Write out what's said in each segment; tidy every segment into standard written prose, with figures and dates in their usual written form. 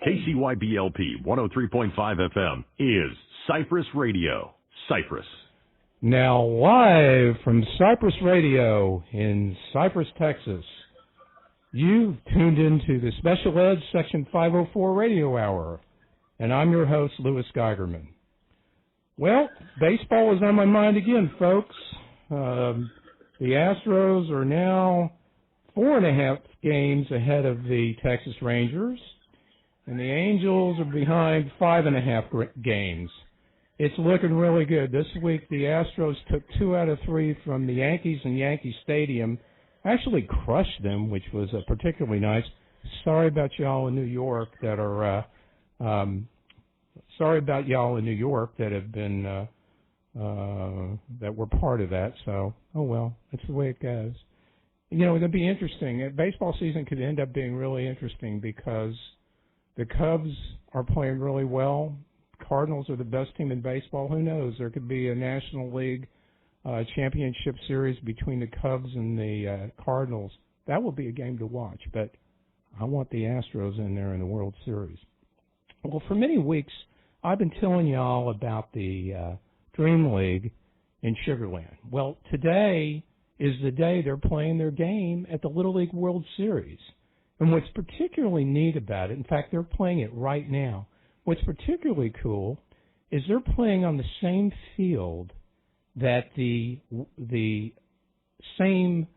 KCYBLP 103.5 FM is Cypress Radio. Cypress. Now live from Cypress Radio in Cypress, Texas, you've tuned into the Special Ed Section 504 Radio Hour, and I'm your host, Louis Geigerman. Well, baseball is on my mind again, folks. The Astros are now 4.5 games ahead of the Texas Rangers, and the Angels are behind 5.5 games. It's looking really good. This week, the Astros took 2 out of 3 from the Yankees in Yankee Stadium. Actually crushed them, which was particularly nice. Sorry about y'all in New York that are. Sorry about y'all in New York that have been that were part of that. So, oh well, that's the way it goes. You know, it'll be interesting. Baseball season could end up being really interesting because the Cubs are playing really well. Cardinals are the best team in baseball. Who knows? There could be a National League championship series between the Cubs and the Cardinals. That will be a game to watch, but I want the Astros in there in the World Series. Well, for many weeks, I've been telling you all about the Dream League in Sugar Land. Well, today is the day they're playing their game at the Little League World Series. And what's particularly neat about it, in fact, they're playing it right now. What's particularly cool is they're playing on the same field that the same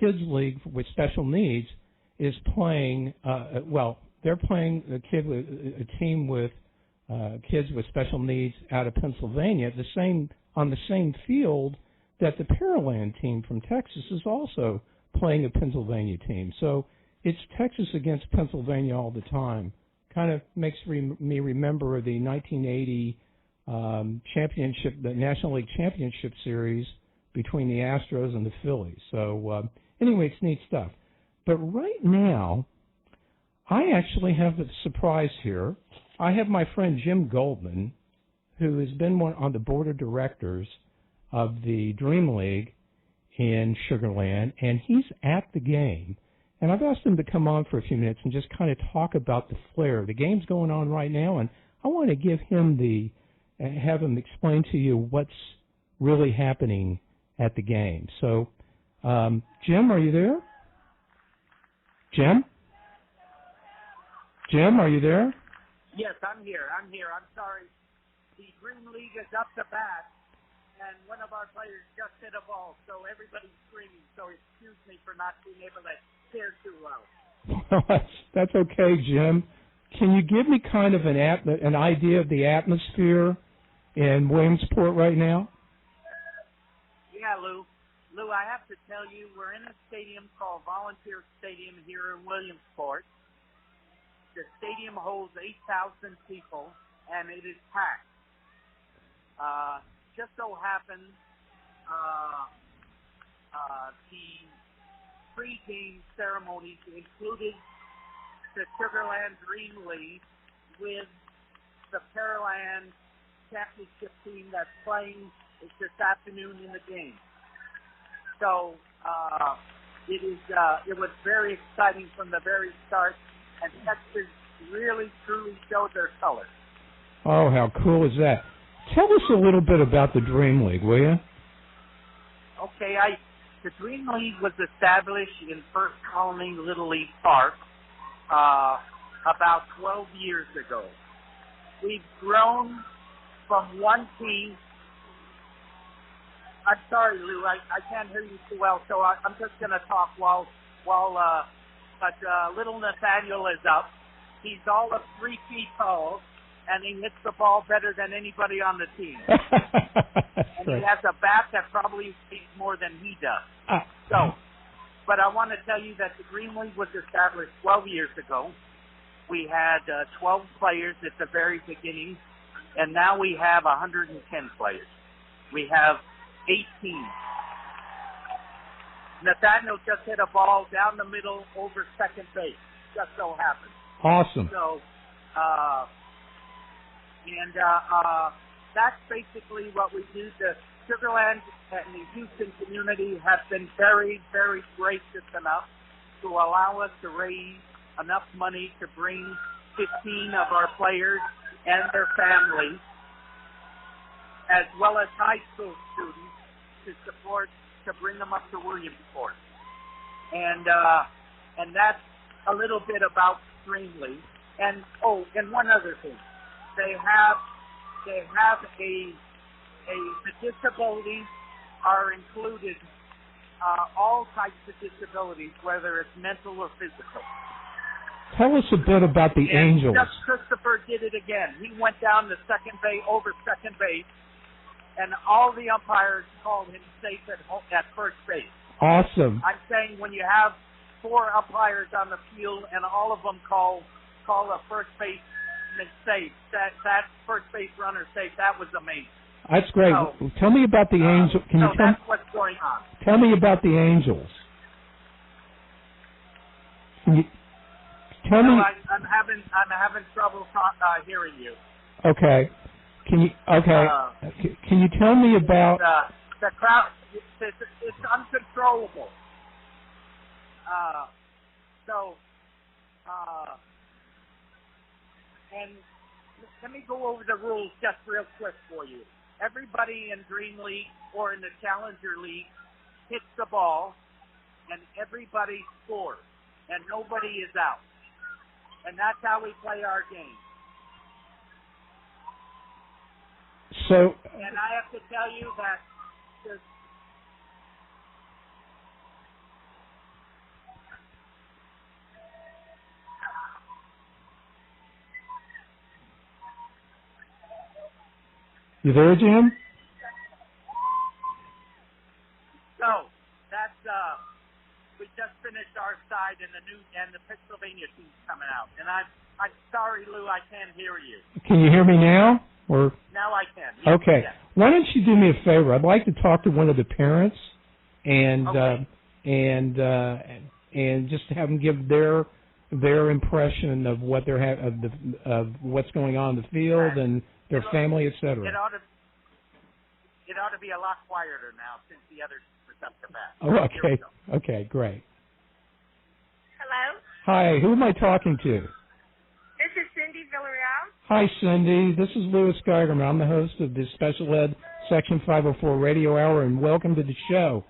kids league with special needs is playing. They're playing a team with kids with special needs out of Pennsylvania, on the same field that the Pearland team from Texas is also playing a Pennsylvania team. So it's Texas against Pennsylvania all the time. Kind of makes me remember the 1980 championship, the National League Championship Series between the Astros and the Phillies. So anyway, it's neat stuff. But right now, I actually have a surprise here. I have my friend Jim Goldman, who has been on the board of directors of the Dream League in Sugar Land, and he's at the game. And I've asked him to come on for a few minutes and just kind of talk about the flair. The game's going on right now, and I want to give him have him explain to you what's really happening at the game. So, Jim, are you there? Jim? Jim, are you there? Yes, I'm here. I'm sorry. The Dream League is up to bat, and one of our players just hit a ball, so everybody's screaming. So excuse me for not being able to hear too well. That's okay, Jim. Can you give me kind of an idea of the atmosphere in Williamsport right now? Yeah, Lou. Lou, I have to tell you, we're in a stadium called Volunteer Stadium here in Williamsport. The stadium holds 8,000 people, and it is packed. Just so happens the pre-game ceremonies included the Sugarland Dream League with the Pearland championship team that's playing this afternoon in the game. So it was very exciting from the very start, and Texas really, truly showed their colors. Oh, how cool is that? Tell us a little bit about the Dream League, will you? Okay, the Dream League was established in First Colony Little League Park about 12 years ago. We've grown from one team. I'm sorry, Lou, I can't hear you too well, so I'm just going to talk while little Nathaniel is up. He's all of 3 feet tall, and he hits the ball better than anybody on the team. And he has a bat that probably weighs more than he does. But I want to tell you that the Dream League was established 12 years ago. We had 12 players at the very beginning, and now we have 110 players. We have 8 teams. Nathaniel just hit a ball down the middle over second base. Just so happened. Awesome. So, that's basically what we do. The Sugarland and the Houston community have been very, very gracious enough to allow us to raise enough money to bring 15 of our players and their families, as well as high school students, to bring them up to Williamsport. And that's a little bit about Streamly. And one other thing, they have the disabilities are included, all types of disabilities, whether it's mental or physical. Tell us a bit about the Angels. Just Christopher did it again. He went down to over second base, and all the umpires called him safe at first base. Awesome. I'm saying when you have 4 umpires on the field and all of them call a first baseman safe, that first base runner safe, that was amazing. That's great. So, tell me about the Angels. That's what's going on. Tell me about the Angels. Can you tell me? I'm having trouble hearing you. Okay. Can you tell me about the crowd? It's uncontrollable. And let me go over the rules just real quick for you. Everybody in Dream League or in the Challenger League hits the ball, and everybody scores, and nobody is out. And that's how we play our game. So. And I have to tell you that there's You there, Jim? So that's we just finished our side, and the Pennsylvania team's coming out. And I'm sorry, Lou, I can't hear you. Can you hear me now? Or now I can. Yes, okay. yes. Why don't you do me a favor? I'd like to talk to one of the parents and just have them give their impression of what they're of what's going on in the field and their family, etc. It ought to be a lot quieter now since the others stepped back. Oh, okay. Okay, great. Hello? Hi, who am I talking to? This is Cindy Villarreal. Hi, Cindy. This is Louis Geigerman. I'm the host of the Special Ed Section 504 Radio Hour, and welcome to the show.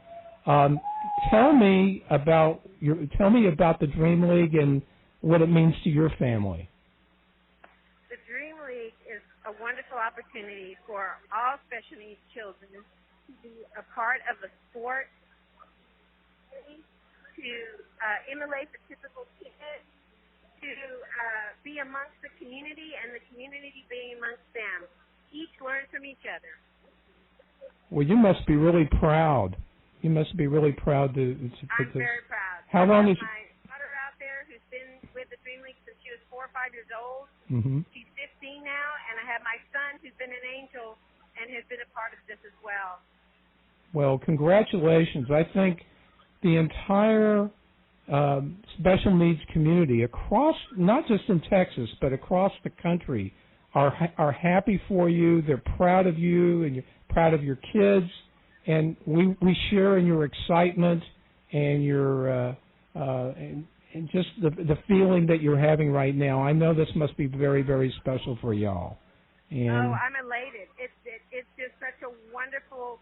Tell me about the Dream League and what it means to your family. The Dream League is a wonderful opportunity for all special needs children to be a part of a sport, to emulate the typical kid, to be amongst the community and the community being amongst them. Each learn from each other. Well, you must be really proud. You must be really proud to I'm very proud. How long is my daughter out there who's been with the Dream League since she was 4 or 5 years old. Mm-hmm. She's 15 now, and I have my son who's been an angel and has been a part of this as well. Well, congratulations. I think the entire special needs community across, not just in Texas, but across the country, are happy for you. They're proud of you, and you're proud of your kids. And we share in your excitement and your and just the feeling that you're having right now. I know this must be very, very special for y'all. And I'm elated. It's just such a wonderful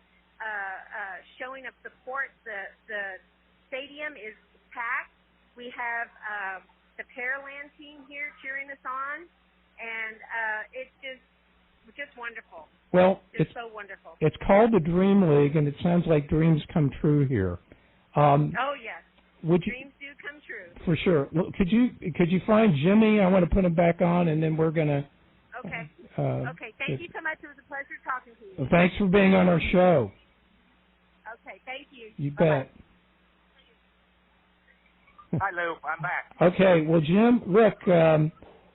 showing of support. The stadium is packed. We have the Pearland team here cheering us on, and it's just wonderful. Well, it's so wonderful. It's called the Dream League, and it sounds like dreams come true here. Oh yes, dreams do come true. For sure. Well, could you find Jimmy? I want to put him back on, and then we're gonna. Okay. Okay. Thank you so much. It was a pleasure talking to you. Well, thanks for being on our show. Okay. Thank you. You Bye-bye. bet. Hi, Lou. I'm back. Okay. Well, Jim, look,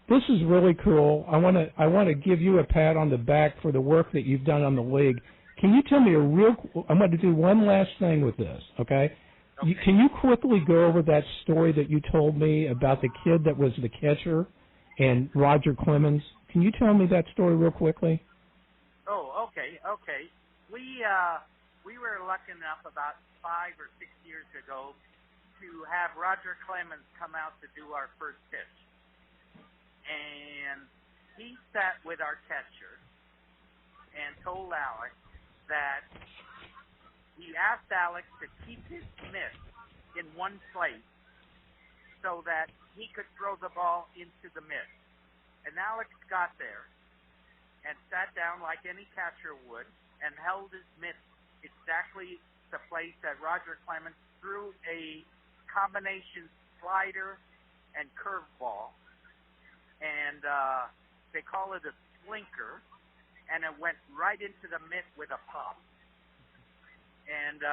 this is really cool. I want to give you a pat on the back for the work that you've done on the league. Can you tell me I'm going to do one last thing with this, okay? Can you quickly go over that story that you told me about the kid that was the catcher and Roger Clemens? Can you tell me that story real quickly? Oh, okay. We were lucky enough about 5 or 6 years ago to have Roger Clemens come out to do our first pitch. And he sat with our catcher and told Alex that he asked Alex to keep his mitt in one place so that he could throw the ball into the mitt. And Alex got there and sat down like any catcher would and held his mitt exactly the place that Roger Clemens threw a combination slider and curveball. And they call it a slinker, and it went right into the mitt with a pop. And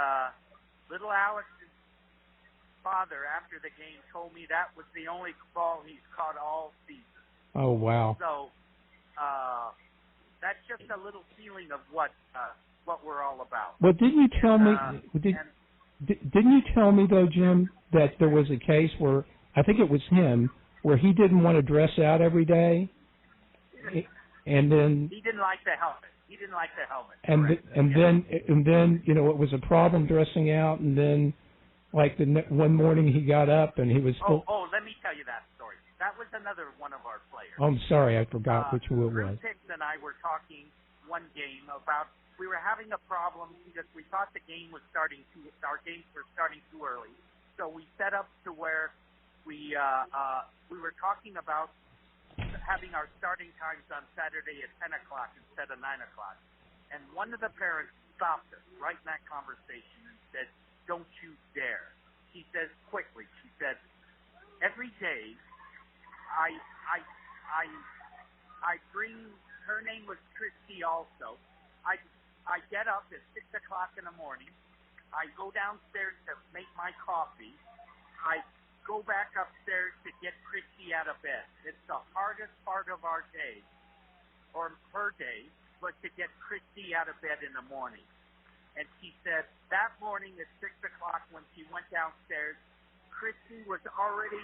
little Alex's father, after the game, told me that was the only ball he's caught all season. Oh, wow. So that's just a little feeling of what we're all about. Well, didn't you tell me? Didn't you tell me though, Jim, that there was a case where I think it was him where he didn't want to dress out every day, and then he didn't like the helmet. And then you know it was a problem dressing out, and then like one morning he got up and he was. Oh, let me tell you that story. That was another one of our players. Oh, I'm sorry, I forgot which one it was. Drew Hicks and I were talking one game about we were having a problem because we thought our games were starting too early. So we set up to where we were talking about having our starting times on Saturday at 10 o'clock instead of 9 o'clock. And one of the parents stopped us right in that conversation and said, "Don't you dare." She says quickly, she said, "Every day I bring," her name was Christy also, I get up at 6 o'clock in the morning, I go downstairs to make my coffee, I go back upstairs to get Christy out of bed. It's the hardest part of our day, or her day, was to get Christy out of bed in the morning. And she said that morning at 6 o'clock when she went downstairs, Christy was already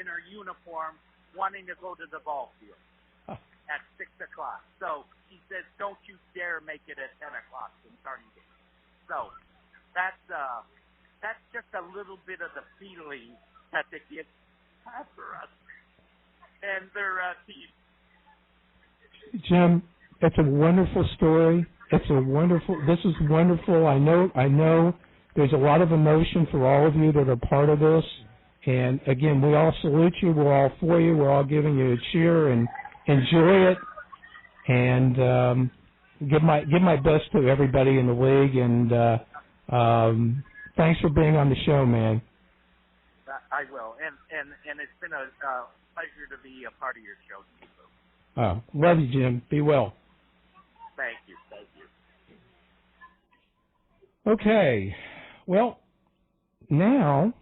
in her uniform wanting to go to the ball field at 6 o'clock. So she says, "Don't you dare make it at 10 o'clock in starting game." So that's just a little bit of the feeling that the kids have for us and their team. Jim, it's a wonderful story. This is wonderful. I know there's a lot of emotion for all of you that are part of this. And again, we all salute you. We're all for you. We're all giving you a cheer and enjoy it. And give my best to everybody in the league. And thanks for being on the show, man. I will. And it's been a pleasure to be a part of your show. Oh, love you, Jim. Be well. Thank you. Okay. Well, now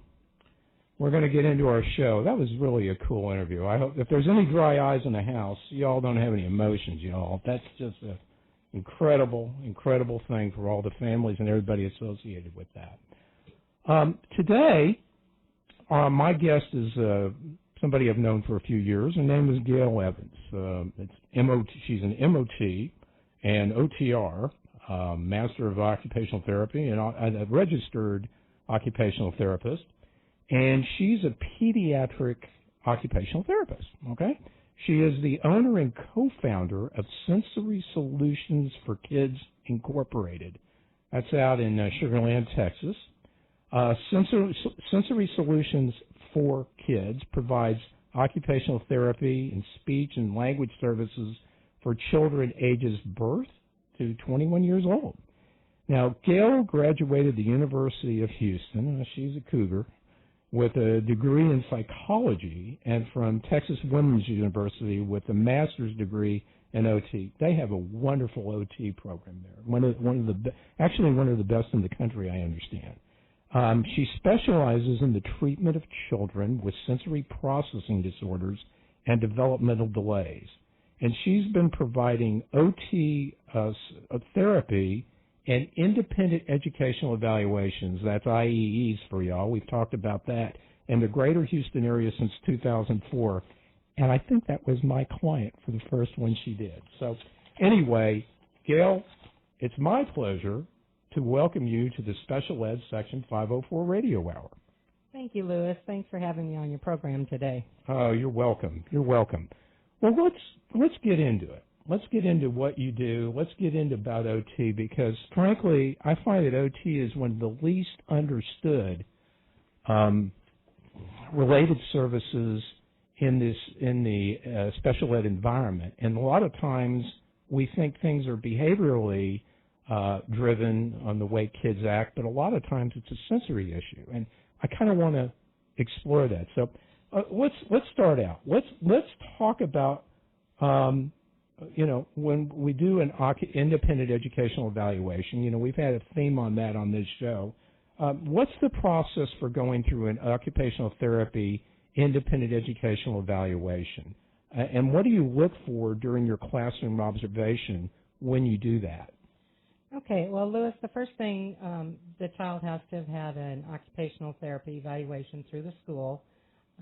we're going to get into our show. That was really a cool interview. I hope if there's any dry eyes in the house, y'all don't have any emotions, y'all. That's just an incredible thing for all the families and everybody associated with that. Today, my guest is somebody I've known for a few years. Her name is Gayle Evans. She's an MOT and OTR, Master of Occupational Therapy, and a registered occupational therapist. And she's a pediatric occupational therapist, okay? She is the owner and co-founder of Sensory Solutions for Kids Incorporated. That's out in Sugar Land, Texas. Sensory Solutions for Kids provides occupational therapy and speech and language services for children ages birth to 21 years old. Now, Gayle graduated the University of Houston. She's a cougar, with a degree in psychology, and from Texas Women's University with a master's degree in OT. They have a wonderful OT program there. One of the best in the country, I understand. She specializes in the treatment of children with sensory processing disorders and developmental delays. And she's been providing OT therapy and independent educational evaluations, that's IEEs for y'all. We've talked about that in the greater Houston area since 2004. And I think that was my client for the first one she did. So anyway, Gayle, it's my pleasure to welcome you to the Special Ed Section 504 Radio Hour. Thank you, Louis. Thanks for having me on your program today. Oh, you're welcome. You're welcome. Well, let's get into it. Let's get into what you do. Let's get into about OT because, frankly, I find that OT is one of the least understood related services in the special ed environment. And a lot of times we think things are behaviorally driven on the way kids act, but a lot of times it's a sensory issue. And I kind of want to explore that. So let's start out. Let's talk about when we do an independent educational evaluation. We've had a theme on that on this show. What's the process for going through an occupational therapy independent educational evaluation? And what do you look for during your classroom observation when you do that? Okay, well, Louis, the first thing, the child has to have had an occupational therapy evaluation through the school,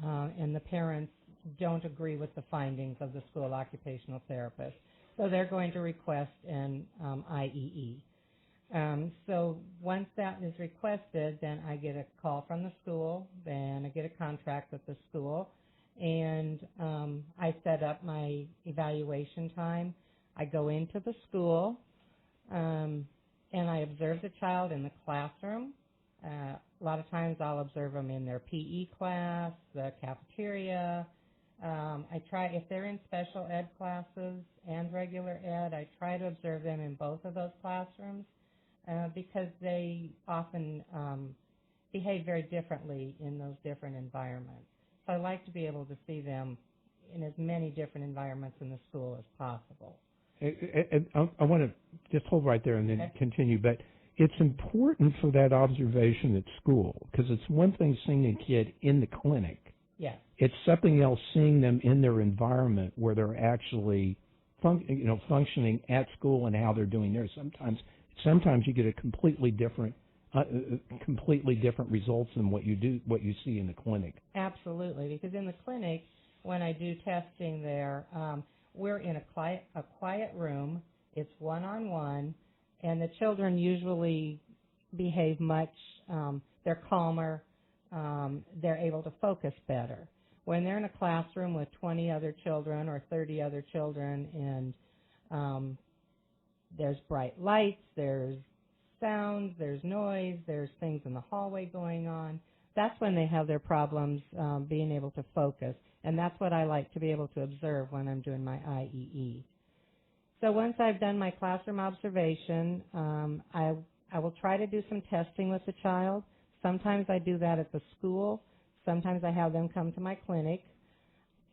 and the parents don't agree with the findings of the school occupational therapist. So they're going to request an IEE. So once that is requested, then I get a call from the school, then I get a contract with the school, and I set up my evaluation time. I go into the school, and I observe the child in the classroom. A lot of times I'll observe them in their PE class, the cafeteria. I try, if they're in special ed classes and regular ed, I try to observe them in both of those classrooms because they often behave very differently in those different environments. So I like to be able to see them in as many different environments in the school as possible. I want to just hold right there and then continue, but it's important for that observation at school because it's one thing seeing a kid in the clinic. Yes. It's something else seeing them in their environment where they're actually functioning at school and how they're doing there. Sometimes you get a completely different results than what you see in the clinic. Absolutely, because in the clinic, when I do testing there, we're in a quiet room. It's one-on-one, and the children usually behave much. They're calmer. They're able to focus better. When they're in a classroom with 20 other children or 30 other children, and there's bright lights, there's sounds, there's noise, there's things in the hallway going on, that's when they have their problems being able to focus. And that's what I like to be able to observe when I'm doing my IEE. So once I've done my classroom observation, I will try to do some testing with the child. Sometimes I do that at the school. Sometimes I have them come to my clinic.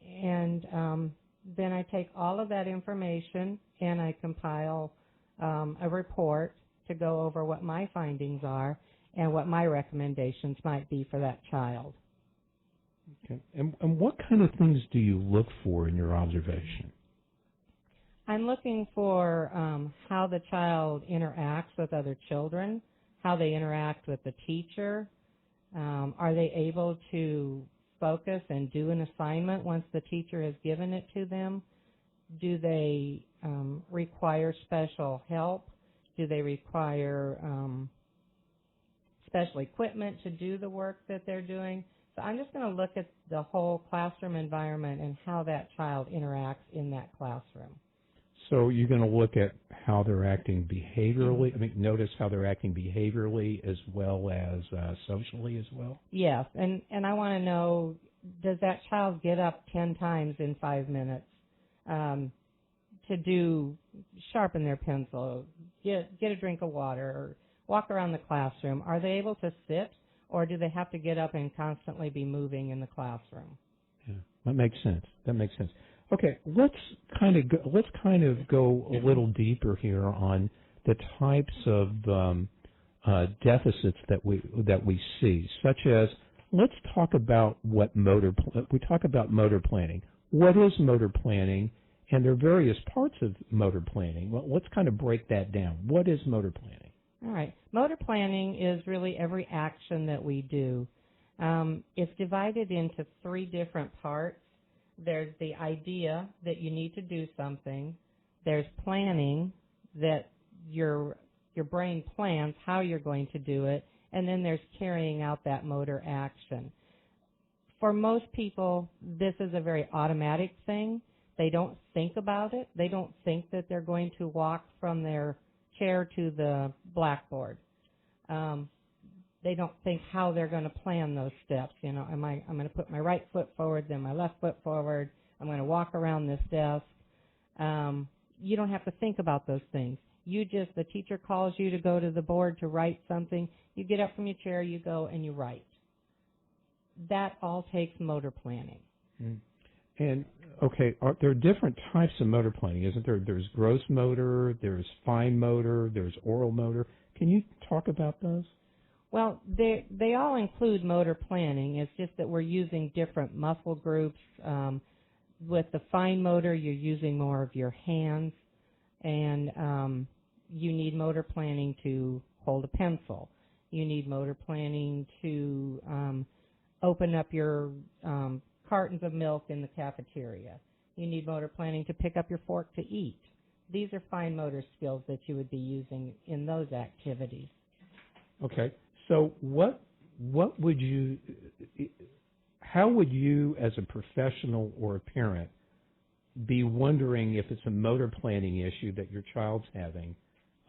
And then I take all of that information and I compile a report to go over what my findings are and what my recommendations might be for that child. Okay. And what kind of things do you look for in your observation? I'm looking for how the child interacts with other children, how they interact with the teacher. Are they able to focus and do an assignment once the teacher has given it to them? Do they require special help? Do they require special equipment to do the work that they're doing? So I'm just going to look at the whole classroom environment and how that child interacts in that classroom. So you're going to look at how they're acting behaviorally. Notice how they're acting behaviorally as well as socially as well? Yes, and I want to know, does that child get up 10 times in 5 minutes to sharpen their pencil, get a drink of water, or walk around the classroom? Are they able to sit, or do they have to get up and constantly be moving in the classroom? Yeah, that makes sense. Okay, let's kind of go a little deeper here on the types of deficits that we see, such as let's talk about we talk about motor planning. What is motor planning? And there are various parts of motor planning. Well, let's kind of break that down. What is motor planning? All right. Motor planning is really every action that we do. It's divided into 3 different parts. There's the idea that you need to do something. There's planning, that you're your brain plans how you're going to do it, and then there's carrying out that motor action. For most people, this is a very automatic thing. They don't think about it. They don't think that they're going to walk from their chair to the blackboard. They don't think how they're going to plan those steps. You know, I'm going to put my right foot forward, then my left foot forward. I'm going to walk around this desk. You don't have to think about those things. The teacher calls you to go to the board to write something. You get up from your chair, you go, and you write. That all takes motor planning. And, okay, there are different types of motor planning, isn't there? There's gross motor, there's fine motor, there's oral motor. Can you talk about those? Well, they all include motor planning. It's just that we're using different muscle groups. With the fine motor, you're using more of your hands, and you need motor planning to hold a pencil. You need motor planning to open up your cartons of milk in the cafeteria. You need motor planning to pick up your fork to eat. These are fine motor skills that you would be using in those activities. Okay. So how would you as a professional or a parent be wondering if it's a motor planning issue that your child's having,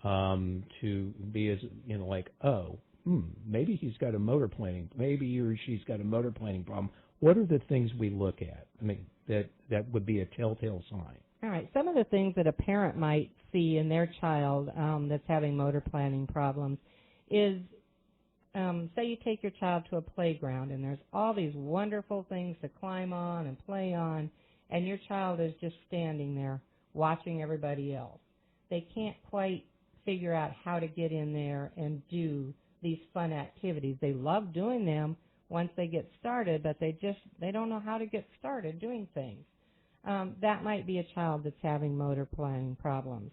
to be as, you know, like, maybe he's got a motor planning, maybe he or she's got a motor planning problem. What are the things we look at? I mean, that would be a telltale sign. All right. Some of the things that a parent might see in their child that's having motor planning problems is, say you take your child to a playground and there's all these wonderful things to climb on and play on, and your child is just standing there watching everybody else. They can't quite figure out how to get in there and do these fun activities. They love doing them once they get started, but they don't know how to get started doing things. That might be a child that's having motor planning problems.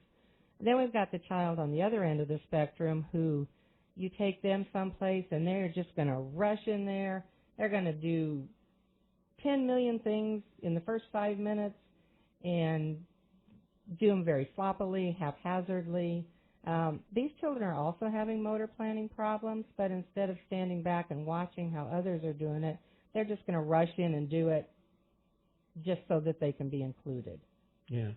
Then we've got the child on the other end of the spectrum who you take them someplace and they're just going to rush in there. They're going to do 10 million things in the first 5 minutes and do them very sloppily, haphazardly. These children are also having motor planning problems, but instead of standing back and watching how others are doing it, they're just going to rush in and do it just so that they can be included. Yeah.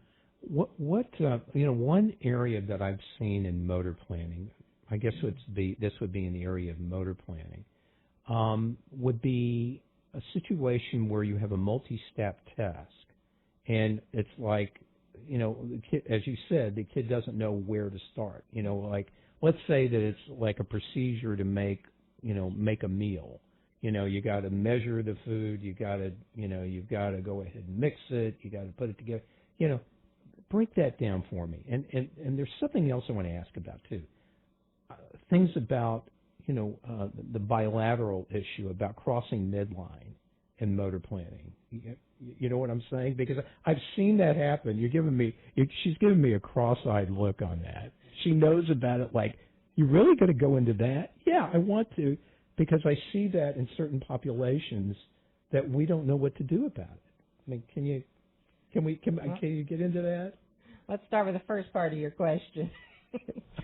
One area that I've seen in motor planning, I guess this would be in the area of motor planning, would be a situation where you have a multi-step test, and it's like, you know, the kid, as you said, the kid doesn't know where to start. You know, like, let's say that it's like a procedure to make a meal. You know, you got to measure the food. You've got to go ahead and mix it. You got to put it together. You know, break that down for me. And there's something else I want to ask about too. Things about, the bilateral issue about crossing midline in motor planning. You know what I'm saying? Because I've seen that happen. She's giving me a cross-eyed look on that. She knows about it. Like, you really going to go into that? Yeah, I want to, because I see that in certain populations that we don't know what to do about it. I mean, can you get into that? Let's start with the first part of your question.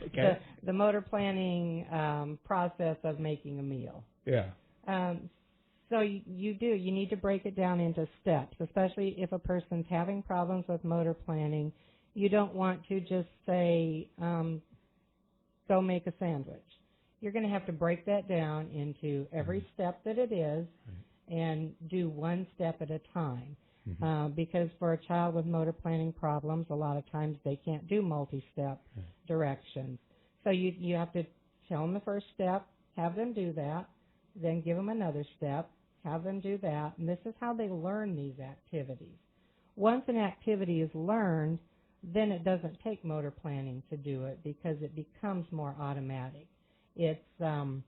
Okay. The motor planning process of making a meal. Yeah. So you need to break it down into steps, especially if a person's having problems with motor planning. You don't want to just say, go make a sandwich. You're going to have to break that down into every step that it is and do one step at a time. Because for a child with motor planning problems, a lot of times they can't do multi-step directions. So you have to tell them the first step, have them do that, then give them another step, have them do that, and this is how they learn these activities. Once an activity is learned, then it doesn't take motor planning to do it because it becomes more automatic. It's a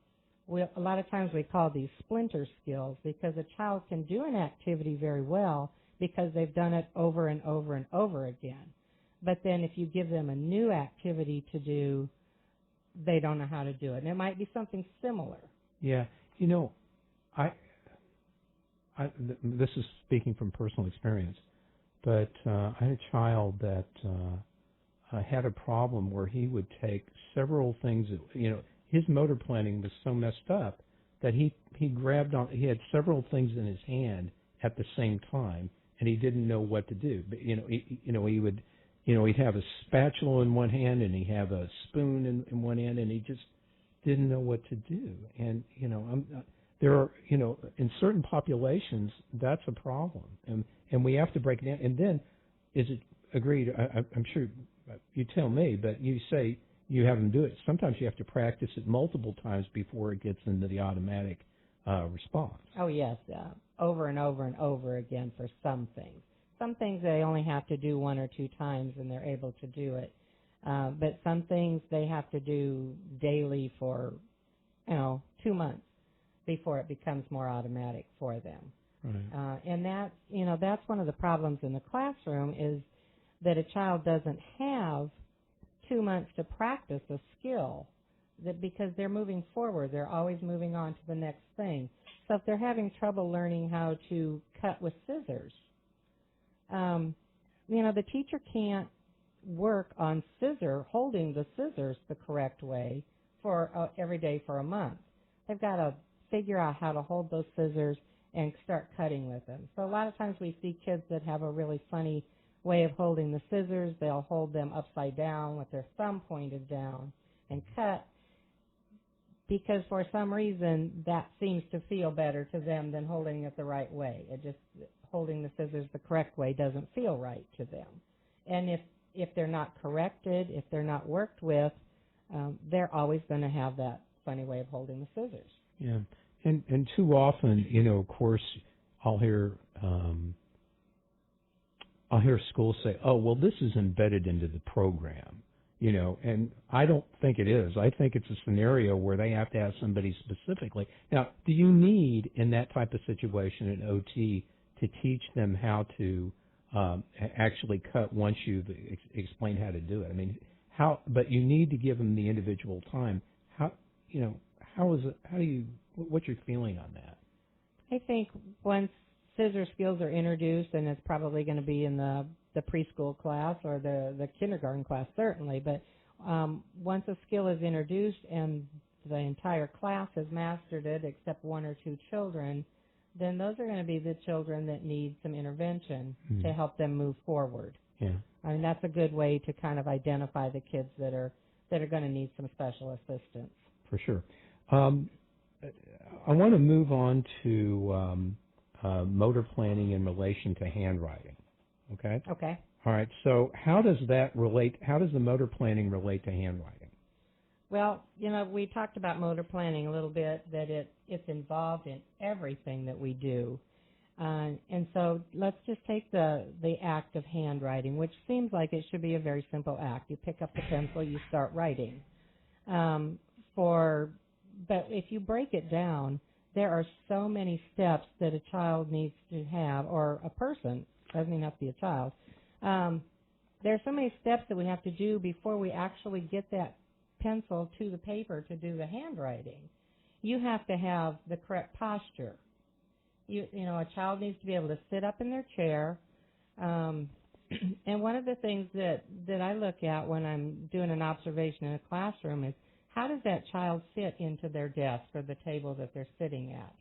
lot of times we call these splinter skills because a child can do an activity very well because they've done it over and over and over again. But then if you give them a new activity to do, they don't know how to do it. And it might be something similar. Yeah. This is speaking from personal experience, but I had a child that had a problem where he would take several things. His motor planning was so messed up that he grabbed on. He had several things in his hand at the same time, and he didn't know what to do. But he would, he'd have a spatula in one hand and he'd have a spoon in one hand, and he just didn't know what to do. And there are, in certain populations, that's a problem, and we have to break it down. And then, is it agreed? I'm sure you tell me, but you say you have them do it. Sometimes you have to practice it multiple times before it gets into the automatic response. Oh, yes, over and over and over again for some things. Some things they only have to do 1 or 2 times and they're able to do it. But some things they have to do daily for, 2 months before it becomes more automatic for them. Right. And that's one of the problems in the classroom is that a child doesn't have 2 months to practice a skill, that because they're moving forward, they're always moving on to the next thing. So if they're having trouble learning how to cut with scissors, the teacher can't work on holding the scissors the correct way for every day for a month. They've got to figure out how to hold those scissors and start cutting with them. So a lot of times we see kids that have a really funny way of holding the scissors. They'll hold them upside down with their thumb pointed down and cut, because for some reason that seems to feel better to them than holding it the right way. Holding the scissors the correct way doesn't feel right to them. And if they're not corrected, if they're not worked with, they're always going to have that funny way of holding the scissors. Yeah, and too often, of course, I'll hear schools say, "Oh, well, this is embedded into the program," and I don't think it is. I think it's a scenario where they have to have somebody specifically. Now, do you need, in that type of situation, an OT to teach them how to actually cut once you've explained how to do it? I mean, but you need to give them the individual time. What's your feeling on that? I think once scissor skills are introduced, and it's probably going to be in the preschool class or the kindergarten class, certainly, but once a skill is introduced and the entire class has mastered it except 1 or 2 children, then those are going to be the children that need some intervention to help them move forward. Yeah. I mean, that's a good way to kind of identify the kids that are going to need some special assistance. For sure. I want to move on to motor planning in relation to handwriting. Okay? Okay. All right. So how does that relate? How does the motor planning relate to handwriting? Well, we talked about motor planning a little bit, that it's involved in everything that we do. And so let's just take the act of handwriting, which seems like it should be a very simple act. You pick up the pencil, you start writing. But if you break it down, there are so many steps that a child needs to have, or a person, doesn't even have to be a child. There are so many steps that we have to do before we actually get that pencil to the paper to do the handwriting. You have to have the correct posture. A child needs to be able to sit up in their chair. And one of the things that I look at when I'm doing an observation in a classroom is, how does that child fit into their desk or the table that they're sitting at?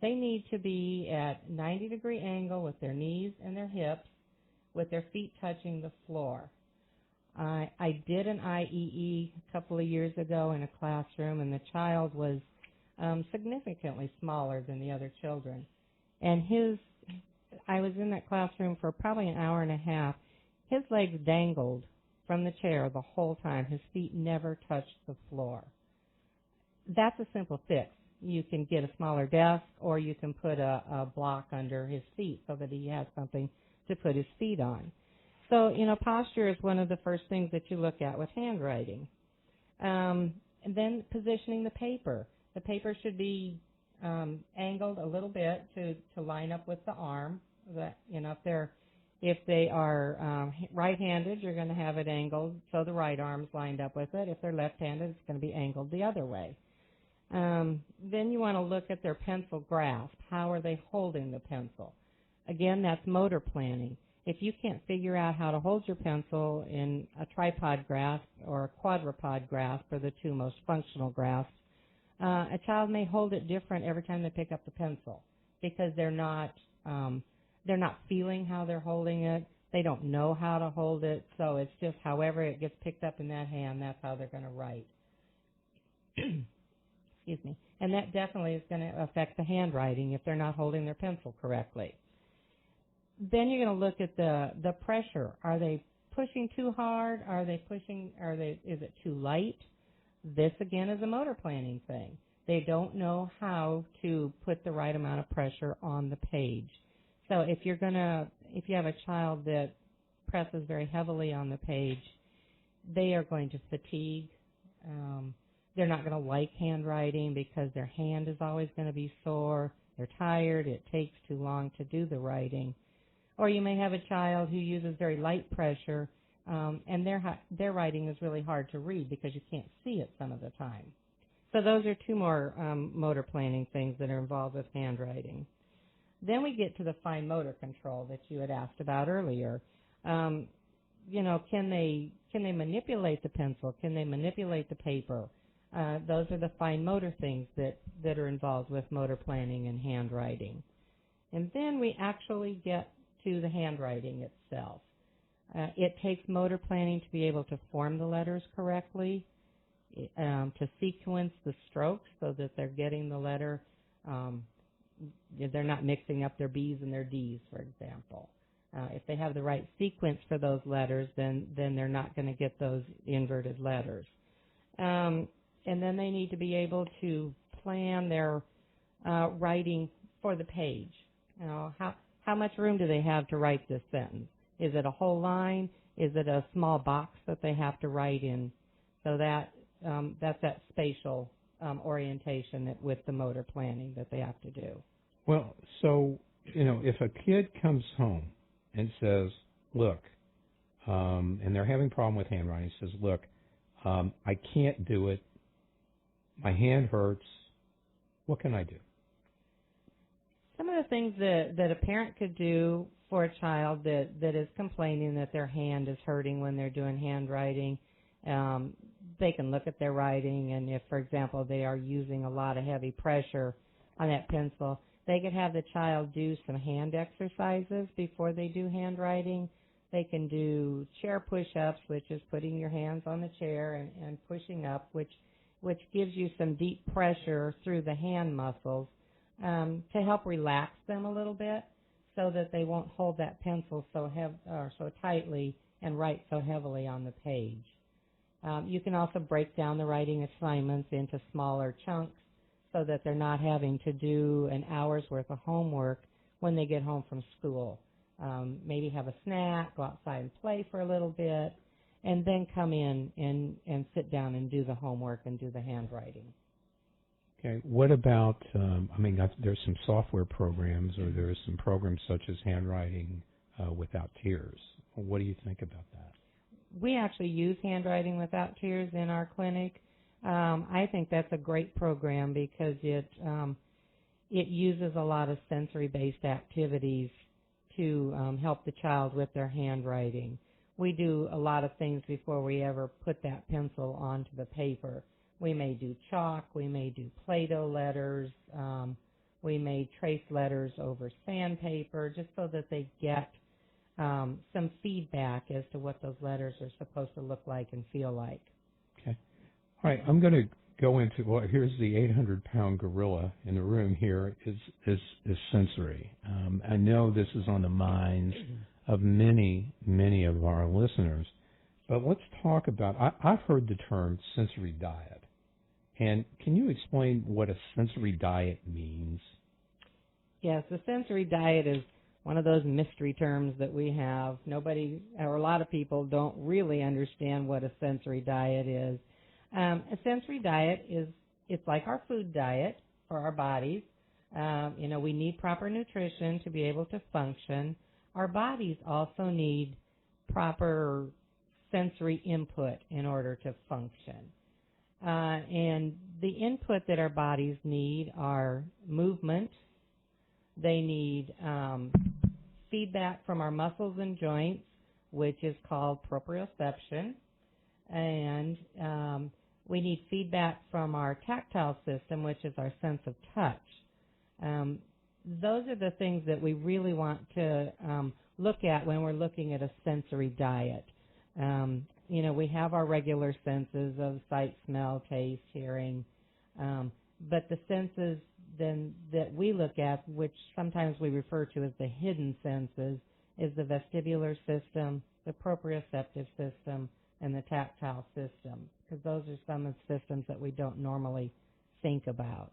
They need to be at 90-degree angle with their knees and their hips, with their feet touching the floor. I did an IEE a couple of years ago in a classroom, and the child was significantly smaller than the other children. And I was in that classroom for probably an hour and a half. His legs dangled from the chair the whole time. His feet never touched the floor. That's a simple fix. You can get a smaller desk, or you can put a block under his feet so that he has something to put his feet on. So, posture is one of the first things that you look at with handwriting. And then positioning the paper. The paper should be angled a little bit to line up with the arm. That, if they are right-handed, you're going to have it angled so the right arm's lined up with it. If they're left-handed, it's going to be angled the other way. Then you want to look at their pencil grasp. How are they holding the pencil? Again, that's motor planning. if you can't figure out how to hold your pencil in a tripod grasp or a quadrupod grasp, or the two most functional grasps, a child may hold it different every time they pick up the pencil because they're not feeling how they're holding it. They don't know how to hold it, so it's just however it gets picked up in that hand, that's how they're going to write. Excuse me. And that definitely is going to affect the handwriting if they're not holding their pencil correctly. Then you're going to look at the pressure. Are they pushing too hard? Is it too light? This again is a motor planning thing. They don't know how to put the right amount of pressure on the page. So if you have a child that presses very heavily on the page, they are going to fatigue. They're not going to like handwriting because their hand is always going to be sore. They're tired. It takes too long to do the writing. Or you may have a child who uses very light pressure, and their writing is really hard to read because you can't see it some of the time. So those are two more motor planning things that are involved with handwriting. Then we get to the fine motor control that you had asked about earlier. Can they manipulate the pencil? Can they manipulate the paper? Those are the fine motor things that are involved with motor planning and handwriting. And then we actually get to the handwriting itself. It takes motor planning to be able to form the letters correctly, to sequence the strokes so that they're getting the letter. They're not mixing up their B's and their D's, for example. If they have the right sequence for those letters, then they're not going to get those inverted letters. And then they need to be able to plan their writing for the page. How much room do they have to write this sentence? Is it a whole line? Is it a small box that they have to write in? So that's that spatial orientation with the motor planning that they have to do. Well, so, if a kid comes home and says, look, and they're having a problem with handwriting, says, look, I can't do it. My hand hurts. What can I do? Some of the things that a parent could do for a child that is complaining that their hand is hurting when they're doing handwriting, they can look at their writing, and if, for example, they are using a lot of heavy pressure on that pencil, they could have the child do some hand exercises before they do handwriting. They can do chair push-ups, which is putting your hands on the chair and pushing up, which gives you some deep pressure through the hand muscles to help relax them a little bit so that they won't hold that pencil so tightly and write so heavily on the page. You can also break down the writing assignments into smaller chunks so that they're not having to do an hour's worth of homework when they get home from school. Maybe have a snack, go outside and play for a little bit, and then come in and sit down and do the homework and do the handwriting. Okay. What about, there's some software programs or there's some programs such as Handwriting Without Tears. What do you think about that? We actually use Handwriting Without Tears in our clinic. I think that's a great program because it uses a lot of sensory-based activities to help the child with their handwriting. We do a lot of things before we ever put that pencil onto the paper. We may do chalk, we may do Play-Doh letters, we may trace letters over sandpaper just so that they get some feedback as to what those letters are supposed to look like and feel like. Okay. All right, I'm going to go into, here's the 800-pound gorilla in the room here is sensory. I know this is on the minds of many, many of our listeners, but let's talk about, I've heard the term sensory diet. And can you explain what a sensory diet means? Yes, the sensory diet is one of those mystery terms that we have. Nobody, or a lot of people, don't really understand what a sensory diet is. A sensory diet it's like our food diet for our bodies. We need proper nutrition to be able to function. Our bodies also need proper sensory input in order to function. And the input that our bodies need are movement. They need feedback from our muscles and joints, which is called proprioception, and we need feedback from our tactile system, which is our sense of touch. Those are the things that we really want to look at when we're looking at a sensory diet. We have our regular senses of sight, smell, taste, hearing, but the senses then that we look at, which sometimes we refer to as the hidden senses, is the vestibular system, the proprioceptive system, and the tactile system, because those are some of the systems that we don't normally think about.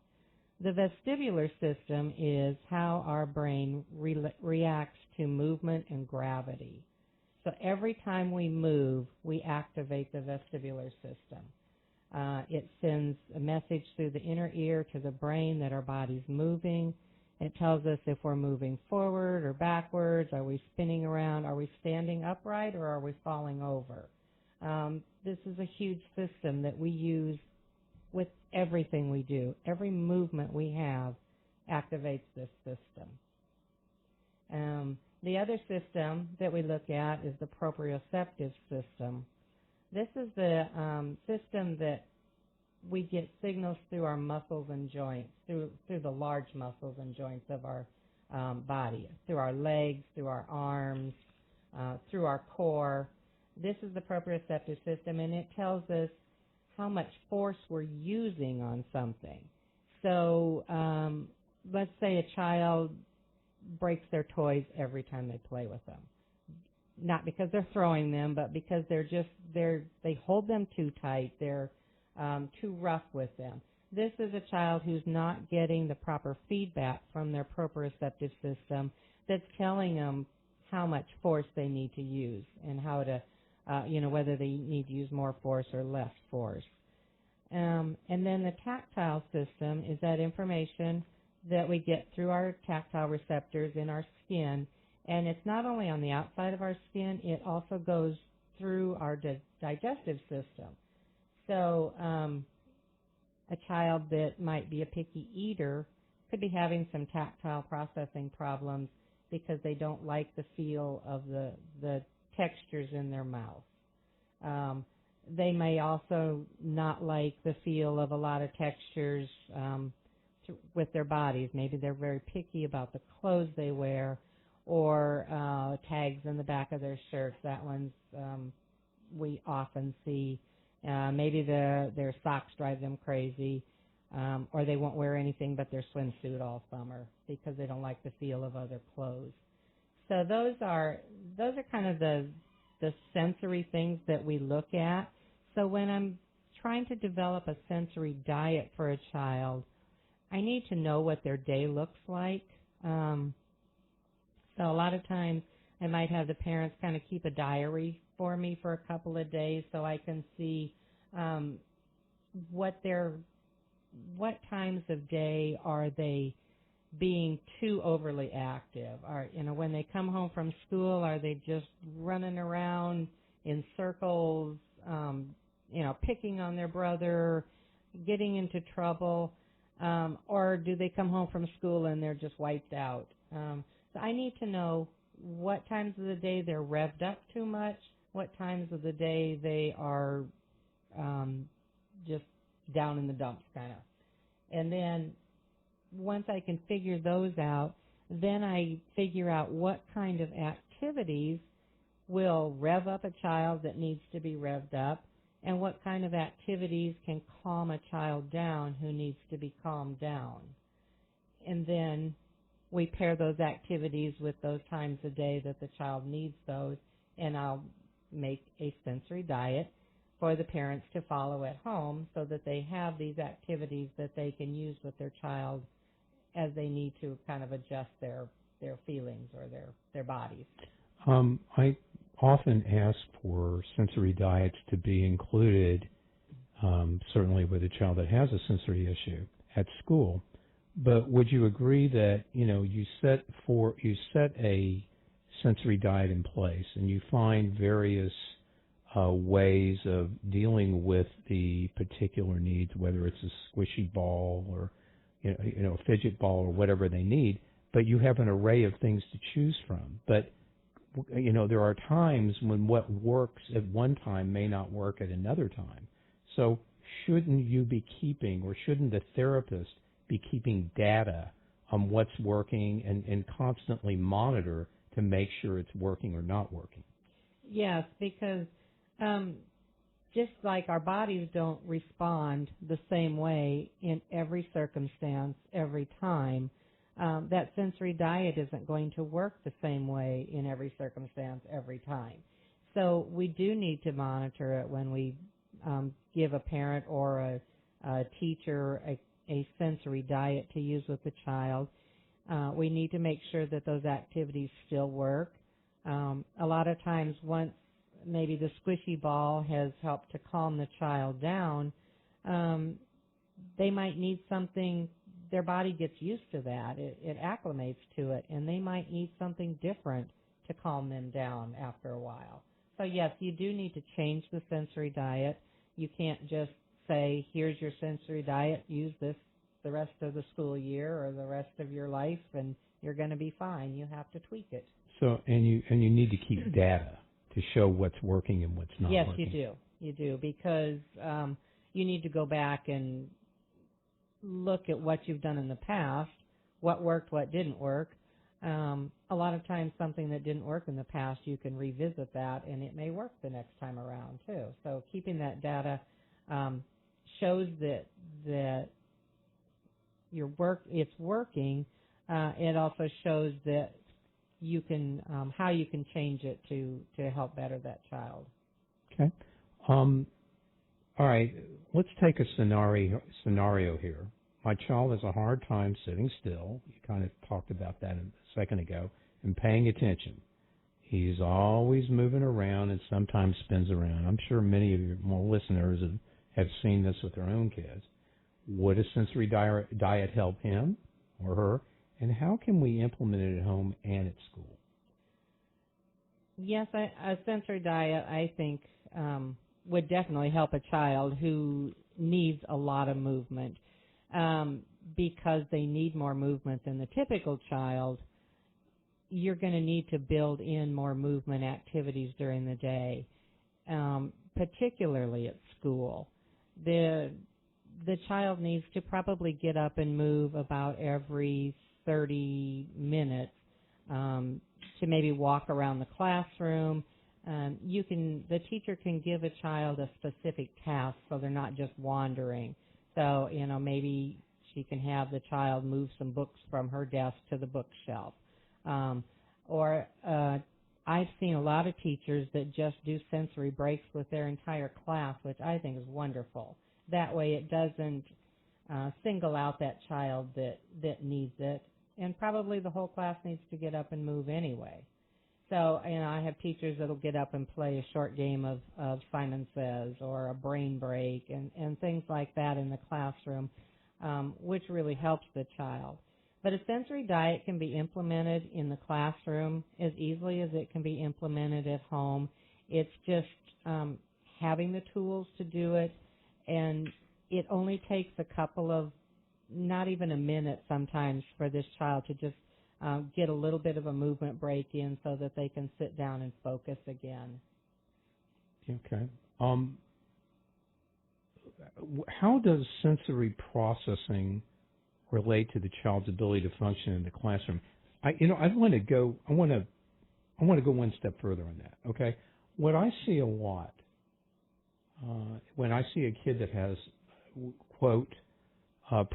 The vestibular system is how our brain reacts to movement and gravity. So every time we move, we activate the vestibular system. It sends a message through the inner ear to the brain that our body's moving. It tells us if we're moving forward or backwards, are we spinning around, are we standing upright, or are we falling over. This is a huge system that we use with everything we do. Every movement we have activates this system. The other system that we look at is the proprioceptive system. This is the system that we get signals through our muscles and joints, through the large muscles and joints of our body, through our legs, through our arms, through our core. This is the proprioceptive system, and it tells us how much force we're using on something. So let's say a child breaks their toys every time they play with them. Not because they're throwing them, but because they hold them too tight, they're too rough with them. This is a child who's not getting the proper feedback from their proprioceptive system that's telling them how much force they need to use and how to, whether they need to use more force or less force. And then the tactile system is that information that we get through our tactile receptors in our skin. And it's not only on the outside of our skin, it also goes through our digestive system. So a child that might be a picky eater could be having some tactile processing problems because they don't like the feel of the textures in their mouth. They may also not like the feel of a lot of textures with their bodies. Maybe they're very picky about the clothes they wear, or tags in the back of their shirts. That one's we often see. Maybe their socks drive them crazy, or they won't wear anything but their swimsuit all summer because they don't like the feel of other clothes. So those are kind of the sensory things that we look at. So when I'm trying to develop a sensory diet for a child, I need to know what their day looks like. So a lot of times I might have the parents kind of keep a diary for me for a couple of days so I can see what times of day are they being too overly active. When they come home from school, are they just running around in circles, picking on their brother, getting into trouble, or do they come home from school and they're just wiped out? So I need to know what times of the day they're revved up too much, what times of the day they are just down in the dumps kind of. And then once I can figure those out, then I figure out what kind of activities will rev up a child that needs to be revved up, and what kind of activities can calm a child down who needs to be calmed down. And then we pair those activities with those times of day that the child needs those, and I'll make a sensory diet for the parents to follow at home so that they have these activities that they can use with their child as they need to kind of adjust their feelings or their bodies. I often ask for sensory diets to be included, certainly with a child that has a sensory issue at school. But would you agree that you set a sensory diet in place and you find various ways of dealing with the particular needs, whether it's a squishy ball or a fidget ball or whatever they need, but you have an array of things to choose from. But, you know, there are times when what works at one time may not work at another time. So shouldn't you be keeping, or shouldn't the therapist be keeping data on what's working and constantly monitor to make sure it's working or not working? Yes, because just like our bodies don't respond the same way in every circumstance, every time, that sensory diet isn't going to work the same way in every circumstance, every time. So we do need to monitor it when we give a parent or a teacher a sensory diet to use with the child. We need to make sure that those activities still work. A lot of times, once maybe the squishy ball has helped to calm the child down, they might need something. Their body gets used to that. It acclimates to it, and they might need something different to calm them down after a while. So, yes, you do need to change the sensory diet. You can't just say, here's your sensory diet, use this the rest of the school year or the rest of your life, and you're going to be fine. You have to tweak it. So, and you need to keep data to show what's working and what's not working. Yes, you do, because you need to go back and look at what you've done in the past, what worked, what didn't work. A lot of times something that didn't work in the past, you can revisit that, and it may work the next time around too. So keeping that data shows that it's working. It also shows that you can how you can change it to help better that child. Okay. All right. Let's take a scenario here. My child has a hard time sitting still. You kind of talked about that a second ago, and paying attention. He's always moving around and sometimes spins around. I'm sure many of your more listeners have seen this with their own kids. Would a sensory diet help him or her? And how can we implement it at home and at school? Yes, a sensory diet, I think, would definitely help a child who needs a lot of movement, because they need more movement than the typical child. You're going to need to build in more movement activities during the day, particularly at school. The child needs to probably get up and move about every 30 minutes to maybe walk around the classroom. The teacher can give a child a specific task so they're not just wandering. So, maybe she can have the child move some books from her desk to the bookshelf. Or I've seen a lot of teachers that just do sensory breaks with their entire class, which I think is wonderful. That way it doesn't single out that child that needs it, and probably the whole class needs to get up and move anyway. So, I have teachers that will get up and play a short game of Simon Says or a brain break and things like that in the classroom, which really helps the child. But a sensory diet can be implemented in the classroom as easily as it can be implemented at home. It's just having the tools to do it, and it only takes a couple of, not even a minute sometimes, for this child to just get a little bit of a movement break in so that they can sit down and focus again. Okay. How does sensory processing relate to the child's ability to function in the classroom? I want to go one step further on that. Okay. What I see a lot when I see a kid that has, quote,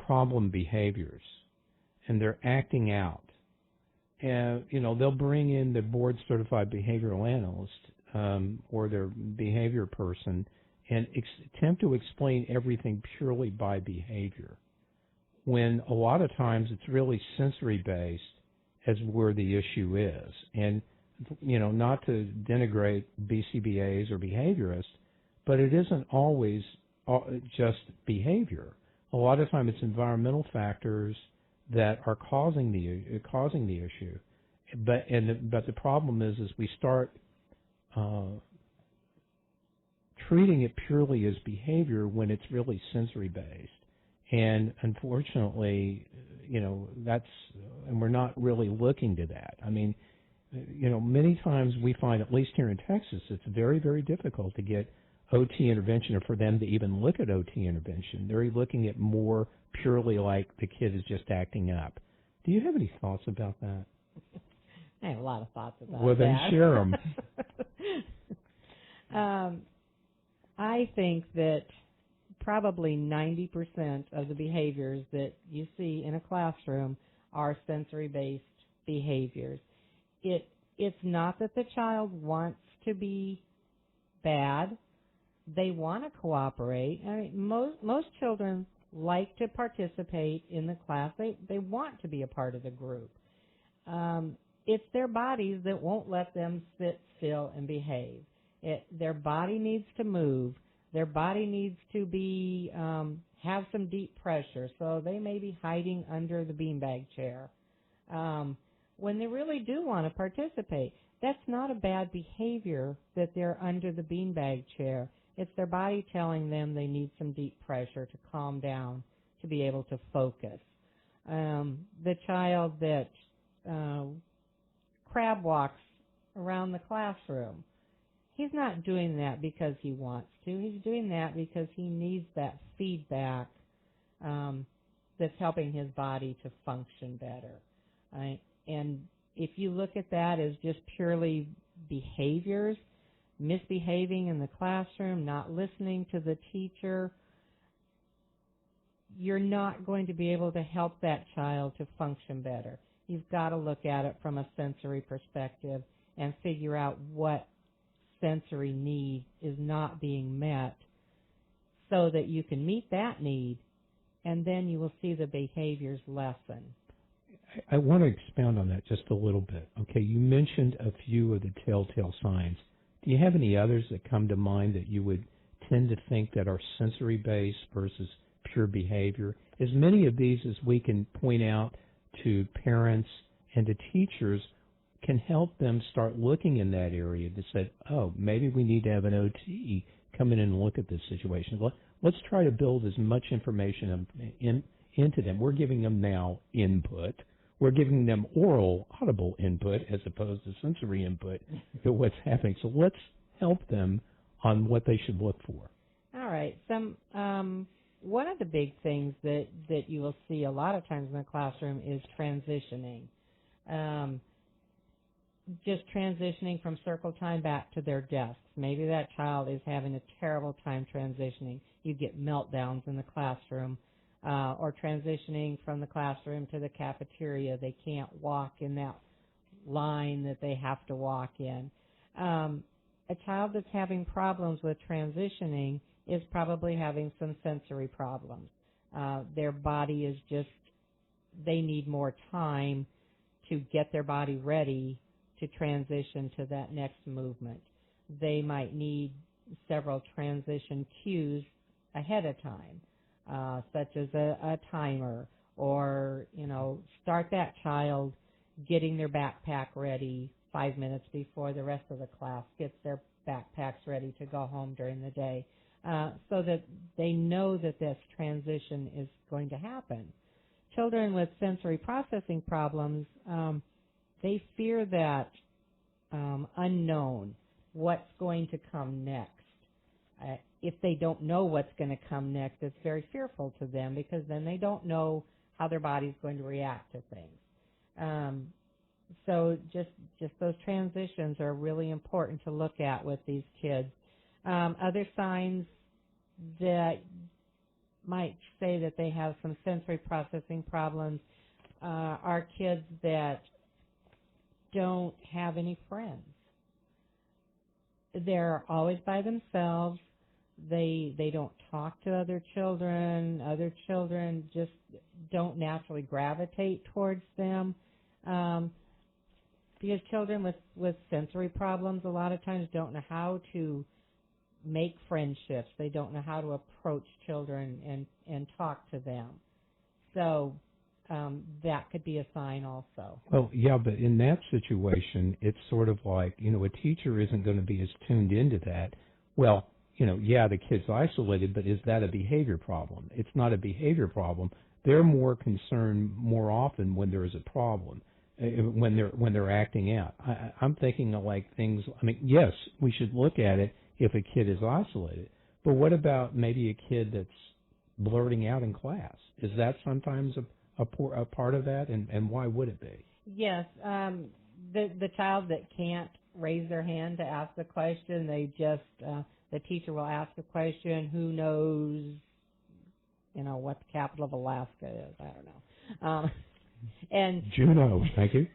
problem behaviors, and they're acting out, and they'll bring in the board-certified behavioral analyst or their behavior person and attempt to explain everything purely by behavior, when a lot of times it's really sensory-based as where the issue is. And, not to denigrate BCBAs or behaviorists, but it isn't always just behavior. A lot of time it's environmental factors that are causing the issue. But the problem is we start treating it purely as behavior when it's really sensory based. And unfortunately, that's and we're not really looking to that. I mean, many times we find, at least here in Texas, it's very, very difficult to get OT intervention or for them to even look at OT intervention. They're looking at more purely like the kid is just acting up. Do you have any thoughts about that? I have a lot of thoughts about that. Well, then share them. I think that probably 90% of the behaviors that you see in a classroom are sensory-based behaviors. It's not that the child wants to be bad. They want to cooperate. I mean, most children like to participate in the class. They want to be a part of the group. It's their bodies that won't let them sit still and behave. Their body needs to move. Their body needs to be have some deep pressure, so they may be hiding under the beanbag chair. When they really do want to participate, that's not a bad behavior that they're under the beanbag chair. It's their body telling them they need some deep pressure to calm down, to be able to focus. The child that crab walks around the classroom, he's not doing that because he wants to. He's doing that because he needs that feedback that's helping his body to function better. Right? And if you look at that as just purely behaviors, misbehaving in the classroom, not listening to the teacher, you're not going to be able to help that child to function better. You've got to look at it from a sensory perspective and figure out what sensory need is not being met so that you can meet that need, and then you will see the behaviors lessen. I want to expound on that just a little bit. Okay, you mentioned a few of the telltale signs. Do you have any others that come to mind that you would tend to think that are sensory-based versus pure behavior? As many of these as we can point out to parents and to teachers can help them start looking in that area to say, oh, maybe we need to have an OT come in and look at this situation. Let's try to build as much information into them. We're giving them now input. We're giving them oral, audible input as opposed to sensory input to what's happening. So let's help them on what they should look for. All right. One of the big things that you will see a lot of times in the classroom is transitioning. Just transitioning from circle time back to their desks. Maybe that child is having a terrible time transitioning. You get meltdowns in the classroom. Or transitioning from the classroom to the cafeteria. They can't walk in that line that they have to walk in. A child that's having problems with transitioning is probably having some sensory problems. Their body is just, they need more time to get their body ready to transition to that next movement. They might need several transition cues ahead of time. Such as a timer, or, start that child getting their backpack ready 5 minutes before the rest of the class gets their backpacks ready to go home during the day, so that they know that this transition is going to happen. Children with sensory processing problems, they fear that unknown, what's going to come next. If they don't know what's going to come next, it's very fearful to them because then they don't know how their body's going to react to things. So just those transitions are really important to look at with these kids. Other signs that might say that they have some sensory processing problems are kids that don't have any friends. They're always by themselves. They don't talk to other children. Other children just don't naturally gravitate towards them. Because children with sensory problems a lot of times don't know how to make friendships. They don't know how to approach children and talk to them. So that could be a sign also. Well, yeah, but in that situation, it's sort of like, a teacher isn't going to be as tuned into that. Well, the kid's isolated, but is that a behavior problem? It's not a behavior problem. they're more concerned more often when there is a problem, when they're acting out. I'm thinking of like things. I mean, yes, we should look at it if a kid is isolated, but what about maybe a kid that's blurting out in class? Is that sometimes a part of that, and why would it be? Yes, the child that can't raise their hand to ask the question, they just the teacher will ask the question, who knows, what the capital of Alaska is. I don't know. And Juneau, thank you.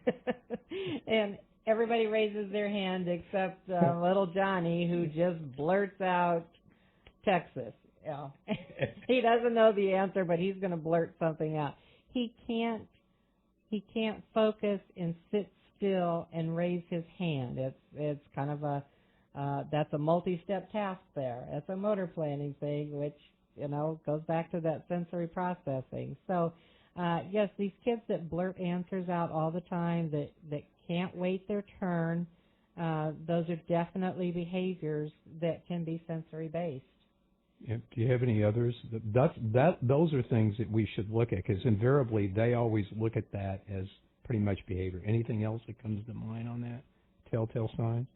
And everybody raises their hand except little Johnny, who just blurts out Texas. He doesn't know the answer, but he's going to blurt something out. He can't focus and sit still and raise his hand. It's kind of that's a multi-step task there. It's a motor planning thing, which goes back to that sensory processing. So yes, these kids that blurt answers out all the time, that can't wait their turn, those are definitely behaviors that can be sensory based. Do you have any others? Those are things that we should look at, because invariably they always look at that as pretty much behavior. Anything else that comes to mind on that? Telltale signs?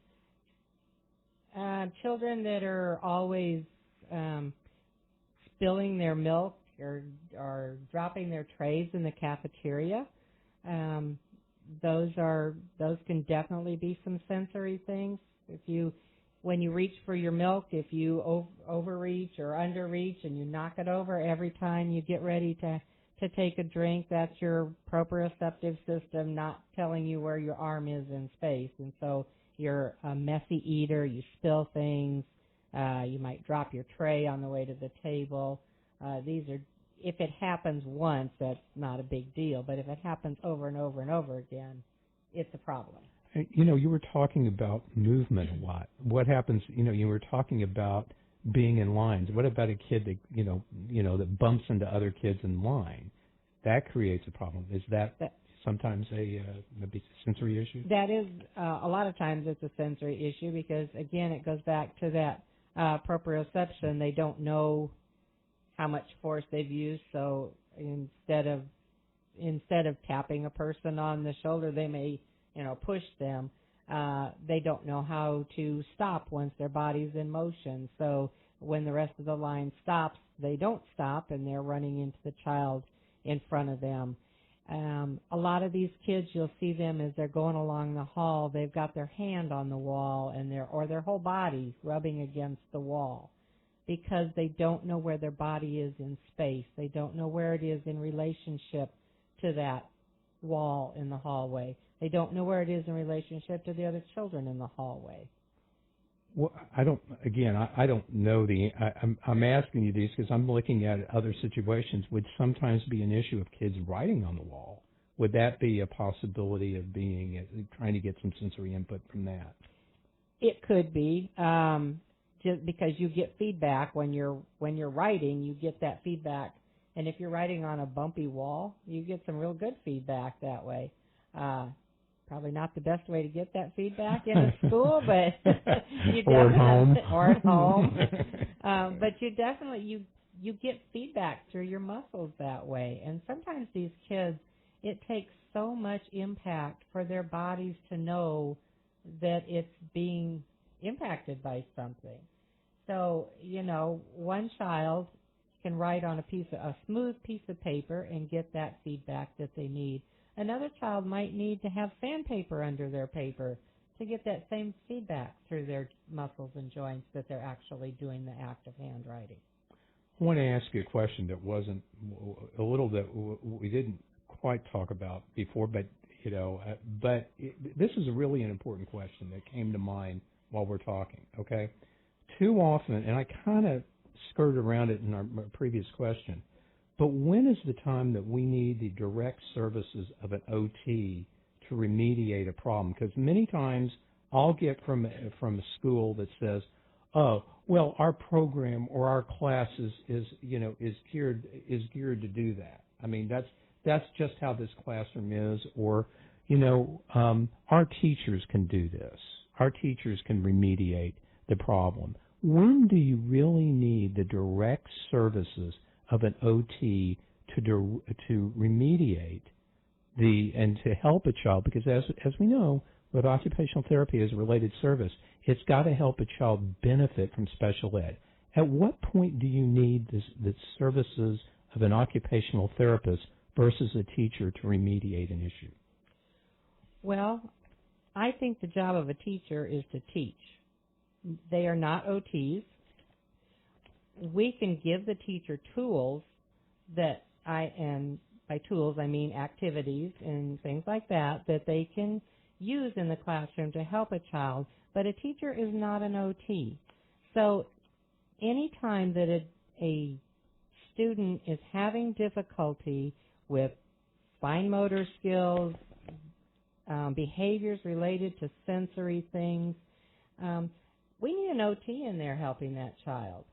Children that are always spilling their milk or dropping their trays in the cafeteria. Those can definitely be some sensory things. When you reach for your milk, if you overreach or underreach and you knock it over every time you get ready to take a drink, that's your proprioceptive system not telling you where your arm is in space. And so you're a messy eater, you spill things, you might drop your tray on the way to the table. If it happens once, that's not a big deal, but if it happens over and over and over again, it's a problem. You were talking about movement a lot. What happens, you were talking about being in lines. What about a kid that, that bumps into other kids in line? That creates a problem. Is that sometimes a sensory issue? That is, a lot of times it's a sensory issue because, again, it goes back to that proprioception. They don't know how much force they've used, so instead of tapping a person on the shoulder, they may push them. They don't know how to stop once their body's in motion. So when the rest of the line stops, they don't stop, and they're running into the child in front of them. A lot of these kids, you'll see them as they're going along the hall, they've got their hand on the wall or their whole body rubbing against the wall because they don't know where their body is in space. They don't know where it is in relationship to that wall in the hallway. They don't know where it is in relationship to the other children in the hallway. Well, I don't know I'm asking you these because I'm looking at other situations. Would sometimes be an issue of kids writing on the wall. Would that be a possibility of trying to get some sensory input from that? It could be, just because you get feedback when you're writing, you get that feedback. And if you're writing on a bumpy wall, you get some real good feedback that way. Probably not the best way to get that feedback in a school, but you or at home. Or at home. But you definitely you get feedback through your muscles that way. And sometimes these kids, it takes so much impact for their bodies to know that it's being impacted by something. So, one child can write on a smooth piece of paper and get that feedback that they need. Another child might need to have sandpaper under their paper to get that same feedback through their muscles and joints that they're actually doing the act of handwriting. I want to ask you a question that wasn't a little that we didn't quite talk about before, but this is really an important question that came to mind while we're talking. Okay, too often, and I kind of skirted around it in our previous question. But when is the time that we need the direct services of an OT to remediate a problem? Because many times I'll get from a school that says, "Oh, well, our program or our class is geared to do that." I mean, that's just how this classroom is. Or, our teachers can do this. Our teachers can remediate the problem. When do you really need the direct services of an OT to remediate and to help a child, because as we know, with occupational therapy as a related service, it's got to help a child benefit from special ed. At what point do you need the services of an occupational therapist versus a teacher to remediate an issue? Well, I think the job of a teacher is to teach. They are not OTs. We can give the teacher tools that by tools I mean activities and things like that they can use in the classroom to help a child, but a teacher is not an OT. So any time that a student is having difficulty with fine motor skills, behaviors related to sensory things, we need an OT in there helping that child.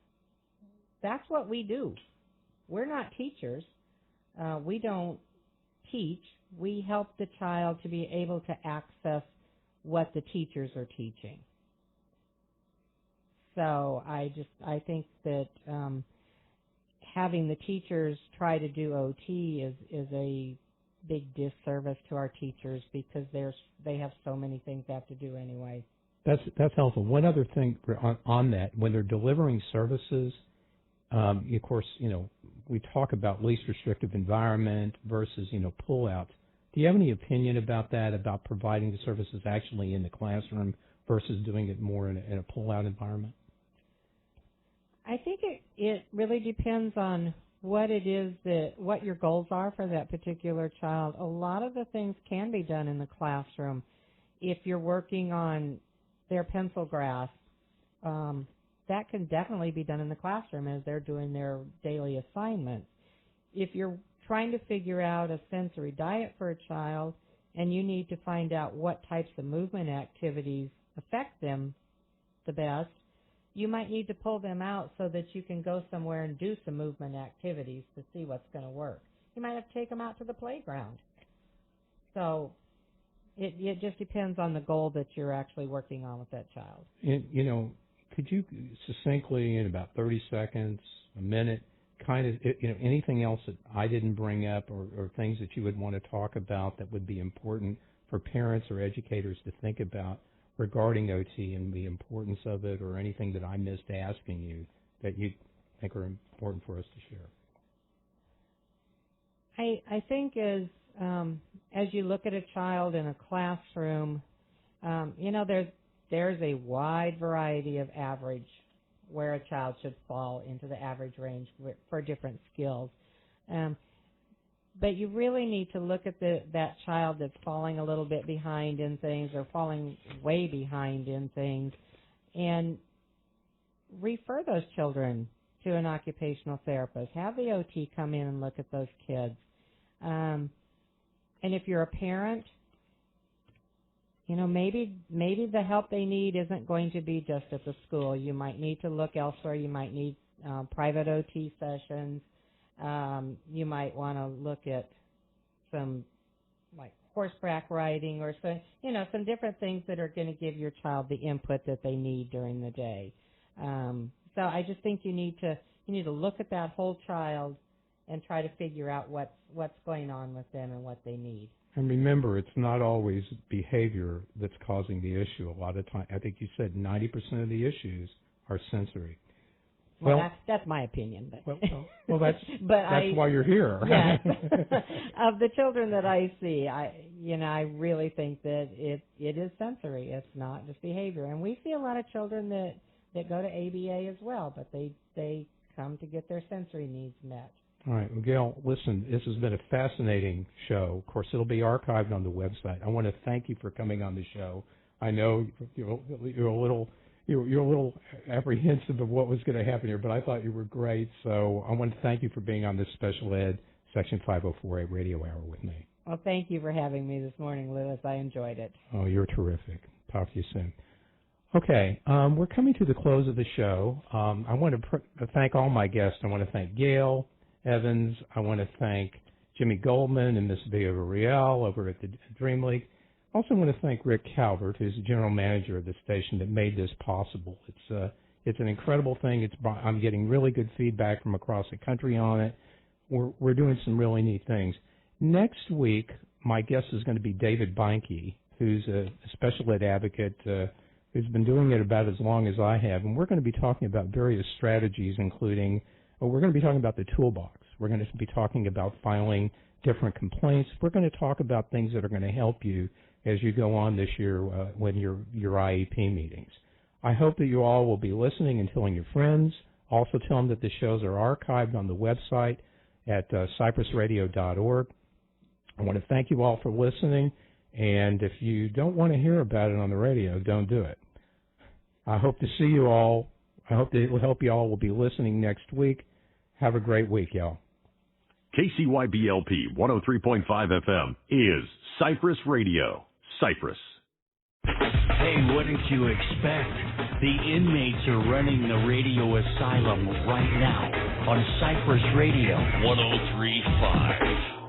That's what we do. We're not teachers. We don't teach. We help the child to be able to access what the teachers are teaching. So I think that having the teachers try to do OT is a big disservice to our teachers, because they have so many things they have to do anyway. That's helpful. One other thing on that, when they're delivering services, of course, we talk about least restrictive environment versus, pullouts. Do you have any opinion about that, about providing the services actually in the classroom versus doing it more in a pullout environment? I think it really depends on what it is what your goals are for that particular child. A lot of the things can be done in the classroom. If you're working on their pencil grasp, that can definitely be done in the classroom as they're doing their daily assignments. If you're trying to figure out a sensory diet for a child and you need to find out what types of movement activities affect them the best, you might need to pull them out so that you can go somewhere and do some movement activities to see what's going to work. You might have to take them out to the playground. So it just depends on the goal that you're actually working on with that child. And, could you succinctly, in about 30 seconds, a minute, kind of, anything else that I didn't bring up or things that you would want to talk about that would be important for parents or educators to think about regarding OT and the importance of it, or anything that I missed asking you that you think are important for us to share? I think as you look at a child in a classroom, there's a wide variety of average where a child should fall into the average range for different skills. But you really need to look at that child that's falling a little bit behind in things or falling way behind in things, and refer those children to an occupational therapist. Have the OT come in and look at those kids. And if you're a parent, maybe the help they need isn't going to be just at the school. You might need to look elsewhere. You might need private OT sessions. You might want to look at some like horseback riding or some different things that are going to give your child the input that they need during the day. So I just think you need to look at that whole child and try to figure out what's going on with them and what they need. And remember, it's not always behavior that's causing the issue. A lot of time, I think you said 90% of the issues are sensory. Well, that's my opinion. But that's why you're here. Yes. Of the children that I see, I really think that it is sensory. It's not just behavior. And we see a lot of children that go to ABA as well, but they come to get their sensory needs met. All right. Well, Gayle, listen, this has been a fascinating show. Of course, it'll be archived on the website. I want to thank you for coming on the show. I know you're a little apprehensive of what was going to happen here, but I thought you were great. So I want to thank you for being on this Special Ed Section 504A Radio Hour with me. Well, thank you for having me this morning, Lewis. I enjoyed it. Oh, you're terrific. Talk to you soon. Okay, we're coming to the close of the show. I want to thank all my guests. I want to thank Gayle Evans. I want to thank Jimmy Goldman and Miss Villarreal over at the Dream League. I also want to thank Rick Calvert, who's the general manager of the station that made this possible. It's an incredible thing. I'm getting really good feedback from across the country on it. we're doing some really neat things. Next week, my guest is going to be David Beinke, who's a special ed advocate who's been doing it about as long as I have, and we're going to be talking about various strategies, including, we're going to be talking about the toolbox. We're going to be talking about filing different complaints. We're going to talk about things that are going to help you as you go on this year when your IEP meetings. I hope that you all will be listening and telling your friends. Also tell them that the shows are archived on the website at cypressradio.org. I want to thank you all for listening, and if you don't want to hear about it on the radio, don't do it. I hope to see you all. I hope you all will be listening next week. Have a great week, y'all. KCYBLP 103.5 FM is Cypress Radio. Cypress. Hey, what did you expect? The inmates are running the radio asylum right now on Cypress Radio 103.5.